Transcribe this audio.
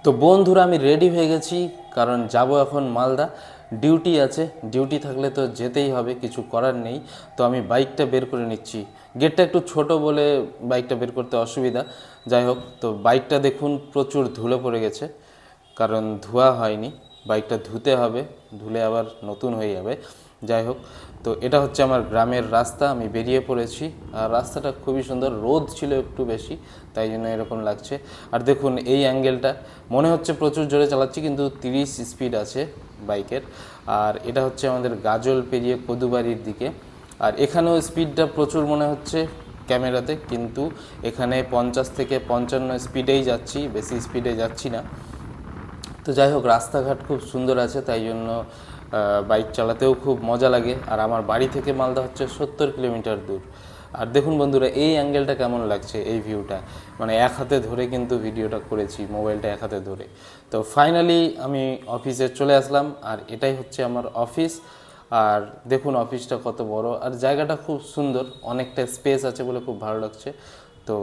তো বন্ধুরা আমি রেডি হয়ে গেছি, কারণ যাব এখন মালদা। ডিউটি আছে, ডিউটি থাকলে তো যেতেই হবে, কিছু করার নেই। তো আমি বাইকটা বের করে নিচ্ছি। গেটটা একটু ছোট বলে বাইকটা বের করতে অসুবিধা। যাই হোক, তো বাইকটা দেখুন প্রচুর ধুলো পড়ে গেছে, কারণ ধোয়া হয়নি। বাইকটা ধুতে হবে, ধুলে আবার নতুন হয়ে যাবে। যাই হোক, তো এটা হচ্ছে আমার গ্রামের রাস্তা, আমি বেরিয়ে পড়েছি। আর রাস্তাটা খুবই সুন্দর, রোদ ছিল একটু বেশি, তাই জন্য এরকম লাগছে। আর দেখুন এই অ্যাঙ্গেলটা, মনে হচ্ছে প্রচুর জোরে চালাচ্ছি, কিন্তু 30 স্পিড আছে বাইকের। আর এটা হচ্ছে আমাদের গাজল পেরিয়ে কদুবাড়ির দিকে। আর এখানেও স্পিডটা প্রচুর মনে হচ্ছে ক্যামেরাতে, কিন্তু এখানে 50 থেকে 55 স্পিডেই যাচ্ছি, বেশি স্পিডে যাচ্ছি না। তো যাই হোক, রাস্তাঘাট খুব সুন্দর আছে, তাই জন্য বাইক চালাতেও খুব মজা লাগে। আর আমার বাড়ি থেকে মালদা হচ্ছে 70 কিলোমিটার দূর। আর দেখুন বন্ধুরা, এই অ্যাঙ্গেলটা কেমন লাগছে, এই ভিউটা, মানে এক হাতে ধরে কিন্তু ভিডিওটা করেছি, মোবাইলটা এক হাতে ধরে। তো ফাইনালি আমি অফিসে চলে আসলাম, আর এটাই হচ্ছে আমার অফিস। আর দেখুন অফিসটা কত বড়, আর জায়গাটা খুব সুন্দর, অনেকটা স্পেস আছে বলে খুব ভালো লাগছে। তো